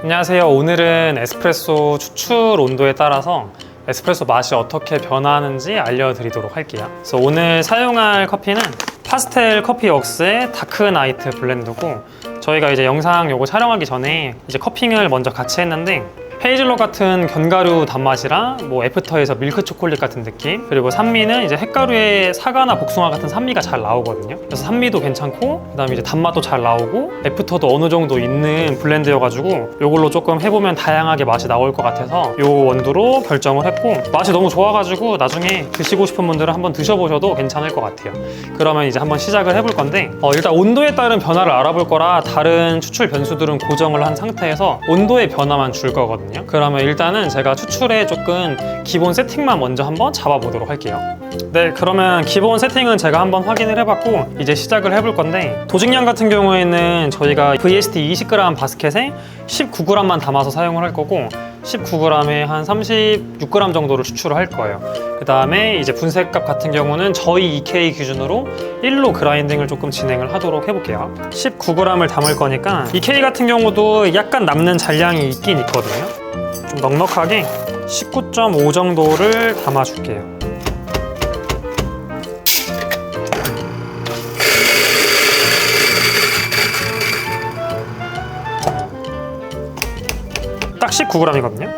안녕하세요. 오늘은 에스프레소 추출 온도에 따라서 에스프레소 맛이 어떻게 변하는지 알려드리도록 할게요. 그래서 오늘 사용할 커피는 파스텔 커피웍스의 다크나이트 블렌드고, 저희가 이제 영상 요거 촬영하기 전에 이제 커핑을 먼저 같이 했는데 헤이즐넛 같은 견과류 단맛이랑 뭐 애프터에서 밀크 초콜릿 같은 느낌, 그리고 산미는 이제 햇가루에 사과나 복숭아 같은 산미가 잘 나오거든요. 그래서 산미도 괜찮고 그다음에 이제 단맛도 잘 나오고 애프터도 어느 정도 있는 블렌드여가지고 요걸로 조금 해보면 다양하게 맛이 나올 것 같아서 요 원두로 결정을 했고, 맛이 너무 좋아가지고 나중에 드시고 싶은 분들은 한번 드셔보셔도 괜찮을 것 같아요. 그러면 이제 한번 시작을 해볼 건데 일단 온도에 따른 변화를 알아볼 거라 다른 추출 변수들은 고정을 한 상태에서 온도의 변화만 줄 거거든요. 그러면 일단은 제가 추출에 조금 기본 세팅만 먼저 한번 잡아보도록 할게요. 네, 그러면 기본 세팅은 제가 한번 확인을 해봤고 이제 시작을 해볼 건데, 도직량 같은 경우에는 저희가 VST 20g 바스켓에 19g만 담아서 사용을 할 거고 19g에 한 36g 정도를 추출을 할 거예요. 그 다음에 이제 분쇄값 같은 경우는 저희 EK 기준으로 1로 그라인딩을 조금 진행을 하도록 해볼게요. 19g을 담을 거니까 EK 같은 경우도 약간 남는 잔량이 있긴 있거든요. 좀 넉넉하게 19.5 정도를 담아줄게요. 딱 19g이거든요.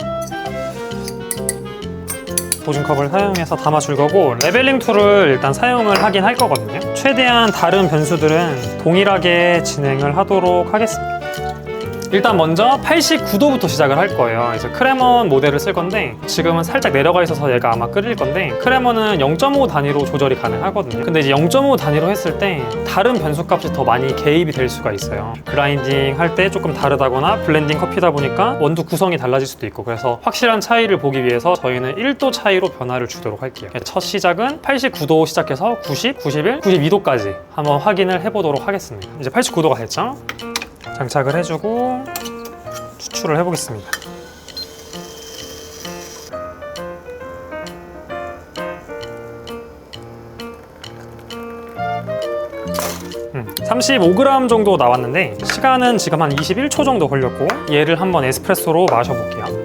보증컵을 사용해서 담아줄 거고, 레벨링 툴을 일단 사용을 하긴 할 거거든요. 최대한 다른 변수들은 동일하게 진행을 하도록 하겠습니다. 일단 먼저 89도부터 시작을 할 거예요. 그래서 크레먼 모델을 쓸 건데 지금은 살짝 내려가 있어서 얘가 아마 끓일 건데, 크레먼은 0.5 단위로 조절이 가능하거든요. 근데 이제 0.5 단위로 했을 때 다른 변수값이 더 많이 개입이 될 수가 있어요. 그라인딩 할 때 조금 다르다거나 블렌딩 커피다 보니까 원두 구성이 달라질 수도 있고, 그래서 확실한 차이를 보기 위해서 저희는 1도 차이로 변화를 주도록 할게요. 첫 시작은 89도 시작해서 90, 91, 92도까지 한번 확인을 해보도록 하겠습니다. 이제 89도가 됐죠? 장착을 해주고 추출을 해보겠습니다. 35g 정도 나왔는데 시간은 지금 한 21초 정도 걸렸고, 얘를 한번 에스프레소로 마셔볼게요.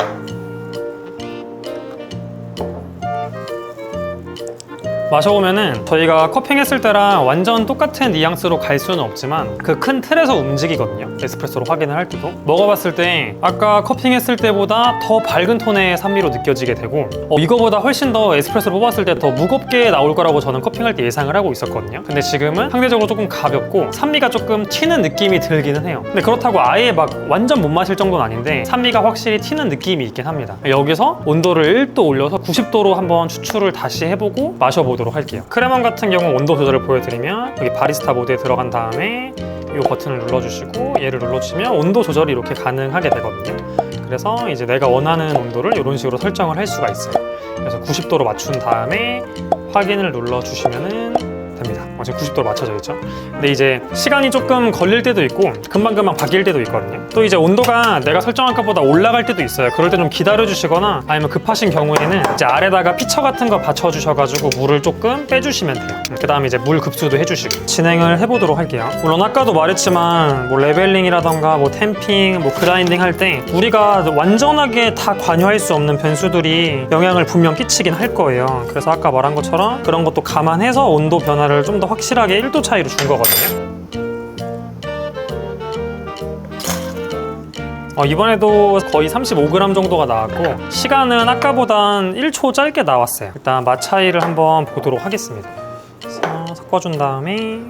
마셔보면은 저희가 커핑했을 때랑 완전 똑같은 뉘앙스로 갈 수는 없지만 그 큰 틀에서 움직이거든요. 에스프레소로 확인을 할 때도 먹어봤을 때 아까 커핑했을 때보다 더 밝은 톤의 산미로 느껴지게 되고, 이거보다 훨씬 더 에스프레소를 뽑았을 때 더 무겁게 나올 거라고 저는 커핑할 때 예상을 하고 있었거든요. 근데 지금은 상대적으로 조금 가볍고 산미가 조금 튀는 느낌이 들기는 해요. 근데 그렇다고 아예 막 완전 못 마실 정도는 아닌데 산미가 확실히 튀는 느낌이 있긴 합니다. 여기서 온도를 1도 올려서 90도로 한번 추출을 다시 해보고 마셔보도록 할게요. 크레먼 같은 경우 온도 조절을 보여드리면 여기 바리스타 모드에 들어간 다음에 이 버튼을 눌러주시고 얘를 눌러주시면 온도 조절이 이렇게 가능하게 되거든요. 그래서 이제 내가 원하는 온도를 이런 식으로 설정을 할 수가 있어요. 그래서 90도로 맞춘 다음에 확인을 눌러주시면은 됩니다. 지금 90도로 맞춰져 있죠. 근데 이제 시간이 조금 걸릴 때도 있고 금방금방 바뀔 때도 있거든요. 또 이제 온도가 내가 설정한 것보다 올라갈 때도 있어요. 그럴 때 좀 기다려 주시거나 아니면 급하신 경우에는 이제 아래다가 피처 같은 거 받쳐 주셔가지고 물을 조금 빼주시면 돼요. 그 다음에 이제 물 급수도 해주시고 진행을 해보도록 할게요. 물론 아까도 말했지만 뭐 레벨링이라던가 뭐 템핑, 뭐 그라인딩 할 때 우리가 완전하게 다 관여할 수 없는 변수들이 영향을 분명 끼치긴 할 거예요. 그래서 아까 말한 것처럼 그런 것도 감안해서 온도 변화를 좀 더 확실하게 1도 차이로 준 거거든요. 이번에도 거의 35g 정도가 나왔고 시간은 아까보단 1초 짧게 나왔어요. 일단 맛 차이를 한번 보도록 하겠습니다. 그래서 섞어준 다음에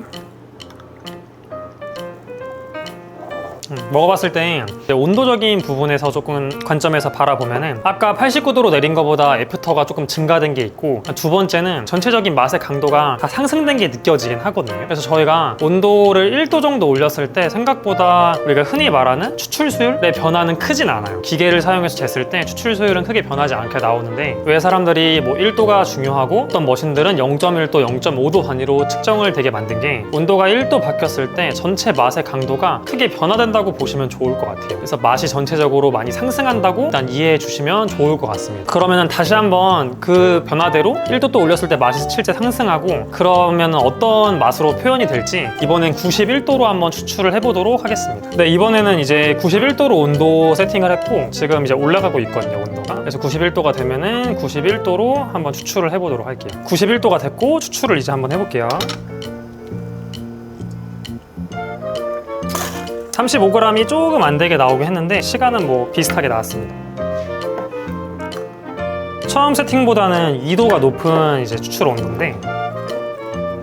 먹어봤을 때 온도적인 부분에서 조금 관점에서 바라보면은 아까 89도로 내린 것보다 애프터가 조금 증가된 게 있고, 두 번째는 전체적인 맛의 강도가 다 상승된 게 느껴지긴 하거든요. 그래서 저희가 온도를 1도 정도 올렸을 때 생각보다 우리가 흔히 말하는 추출 수율의 변화는 크진 않아요. 기계를 사용해서 쟀을 때 추출 수율은 크게 변하지 않게 나오는데, 왜 사람들이 뭐 1도가 중요하고 어떤 머신들은 0.1도, 0.5도 단위로 측정을 되게 만든 게, 온도가 1도 바뀌었을 때 전체 맛의 강도가 크게 변화된다고 보시면 좋을 것 같아요. 그래서 맛이 전체적으로 많이 상승한다고 일단 이해해 주시면 좋을 것 같습니다. 그러면 다시 한번 그 변화대로 1도 또 올렸을 때 맛이 실제 상승하고 그러면 어떤 맛으로 표현이 될지 이번엔 91도로 한번 추출을 해보도록 하겠습니다. 네, 이번에는 이제 91도로 온도 세팅을 했고 지금 이제 올라가고 있거든요, 온도가. 그래서 91도가 되면은 91도로 한번 추출을 해보도록 할게요. 91도가 됐고 추출을 이제 한번 해볼게요. 35g이 조금 안 되게 나오긴 했는데 시간은 뭐 비슷하게 나왔습니다. 처음 세팅보다는 2도가 높은 이제 추출 온도인데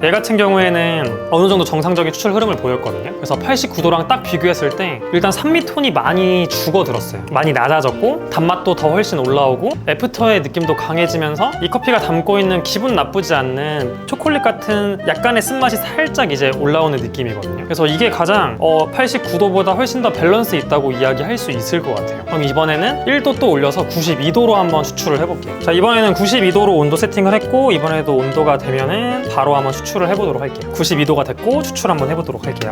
얘 같은 경우에는 어느 정도 정상적인 추출 흐름을 보였거든요. 그래서 89도랑 딱 비교했을 때 일단 산미톤이 많이 죽어들었어요. 많이 낮아졌고 단맛도 더 훨씬 올라오고 애프터의 느낌도 강해지면서 이 커피가 담고 있는 기분 나쁘지 않는 초콜릿 같은 약간의 쓴맛이 살짝 이제 올라오는 느낌이거든요. 그래서 이게 가장 89도보다 훨씬 더 밸런스 있다고 이야기할 수 있을 것 같아요. 그럼 이번에는 1도 또 올려서 92도로 한번 추출을 해볼게요. 자, 이번에는 92도로 온도 세팅을 했고 이번에도 온도가 되면은 바로 한번 추출을 해보도록 할게요. 92도가 됐고 추출 한번 해보도록 할게요.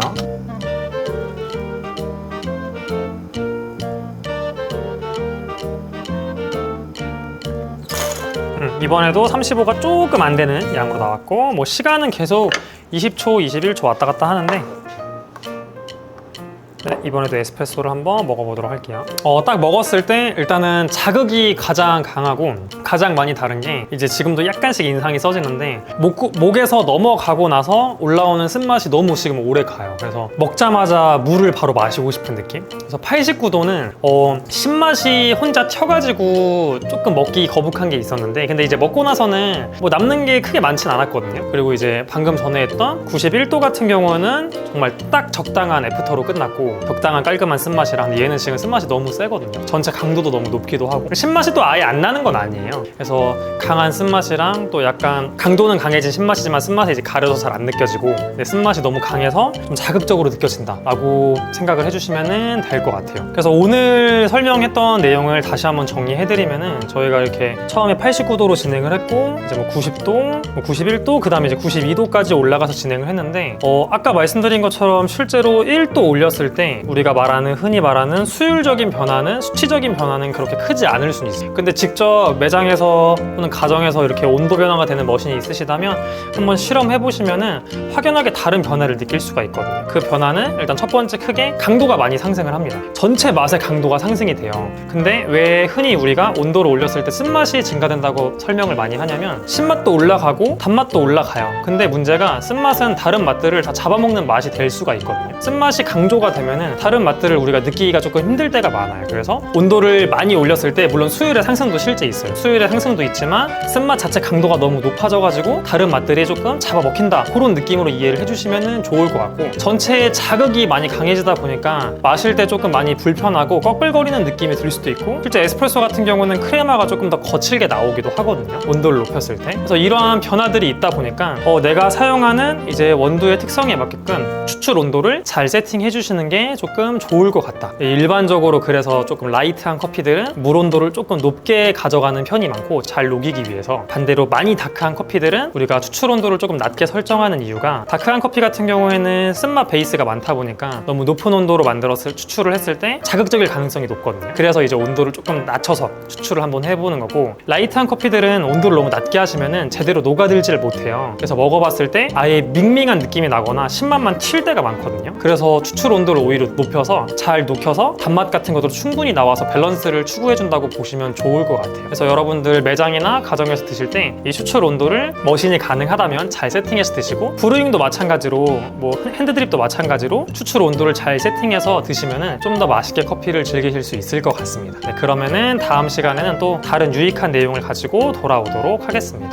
이번에도 35가 조금 안 되는 양으로 나왔고 뭐 시간은 계속 20초, 21초 왔다 갔다 하는데 네, 이번에도 에스프레소를 한번 먹어보도록 할게요. 딱 먹었을 때 일단은 자극이 가장 강하고 가장 많이 다른 게 이제 지금도 약간씩 인상이 써지는데 목에서 넘어가고 나서 올라오는 쓴맛이 너무 지금 오래 가요. 그래서 먹자마자 물을 바로 마시고 싶은 느낌? 그래서 89도는 신맛이 혼자 튀어가지고 조금 먹기 거북한 게 있었는데 근데 이제 먹고 나서는 뭐 남는 게 크게 많진 않았거든요. 그리고 이제 방금 전에 했던 91도 같은 경우는 정말 딱 적당한 애프터로 끝났고 적당한 깔끔한 쓴맛이라. 근데 얘는 지금 쓴맛이 너무 세거든요. 전체 강도도 너무 높기도 하고 신맛이 또 아예 안 나는 건 아니에요. 그래서 강한 쓴맛이랑 또 약간 강도는 강해진 신맛이지만 쓴맛이 이제 가려서 잘 안 느껴지고 쓴맛이 너무 강해서 좀 자극적으로 느껴진다 라고 생각을 해주시면 될 것 같아요. 그래서 오늘 설명했던 내용을 다시 한번 정리해드리면은 저희가 이렇게 처음에 89도로 진행을 했고 이제 뭐 90도, 91도, 그 다음에 이제 92도까지 올라가서 진행을 했는데 아까 말씀드린 것처럼 실제로 1도 올렸을 때 우리가 흔히 말하는 수율적인 변화는 수치적인 변화는 그렇게 크지 않을 수는 있어요. 근데 직접 매장에서 또는 가정에서 이렇게 온도 변화가 되는 머신이 있으시다면 한번 실험해 보시면은 확연하게 다른 변화를 느낄 수가 있거든요. 그 변화는 일단 첫 번째 크게 강도가 많이 상승을 합니다. 전체 맛의 강도가 상승이 돼요. 근데 왜 흔히 우리가 온도를 올렸을 때 쓴맛이 증가된다고 설명을 많이 하냐면 신맛도 올라가고 단맛도 올라가요. 근데 문제가 쓴맛은 다른 맛들을 다 잡아먹는 맛이 될 수가 있거든요. 쓴맛이 강조가 되면은 다른 맛들을 우리가 느끼기가 조금 힘들 때가 많아요. 그래서 온도를 많이 올렸을 때 물론 수율의 상승도 실제 있어요. 수율의 상승도 있지만 쓴맛 자체 강도가 너무 높아져가지고 다른 맛들이 조금 잡아먹힌다 그런 느낌으로 이해를 해주시면 좋을 것 같고 전체의 자극이 많이 강해지다 보니까 마실 때 조금 많이 불편하고 꺼끌거리는 느낌이 들 수도 있고 실제 에스프레소 같은 경우는 크레마가 조금 더 거칠게 나오기도 하거든요. 온도를 높였을 때. 그래서 이러한 변화들이 있다 보니까 내가 사용하는 이제 원두의 특성에 맞게끔 추출 온도를 잘 세팅해 주시는 게 조금 좋을 것 같다. 일반적으로 그래서 조금 라이트한 커피들은 물 온도를 조금 높게 가져가는 편이 많고 잘 녹이기 위해서 반대로 많이 다크한 커피들은 우리가 추출 온도를 조금 낮게 설정하는 이유가 다크한 커피 같은 경우에는 쓴맛 베이스가 많다 보니까 너무 높은 온도로 만들어서 추출을 했을 때 자극적일 가능성이 높거든요. 그래서 이제 온도를 조금 낮춰서 추출을 한번 해보는 거고 라이트한 커피들은 온도를 너무 낮게 하시면은 제대로 녹아들지를 못해요. 그래서 먹어봤을 때 아예 밍밍한 느낌이 나거나 신맛만 튈 때가 많거든요. 그래서 추출 온도를 오히려 높여서 잘 녹여서 단맛 같은 것도 충분히 나와서 밸런스를 추구해준다고 보시면 좋을 것 같아요. 그래서 여러분들 매장이나 가정에서 드실 때 이 추출 온도를 머신이 가능하다면 잘 세팅해서 드시고 브루잉도 마찬가지로 뭐 핸드드립도 마찬가지로 추출 온도를 잘 세팅해서 드시면 좀 더 맛있게 커피를 즐기실 수 있을 것 같습니다. 네, 그러면은 다음 시간에는 또 다른 유익한 내용을 가지고 돌아오도록 하겠습니다.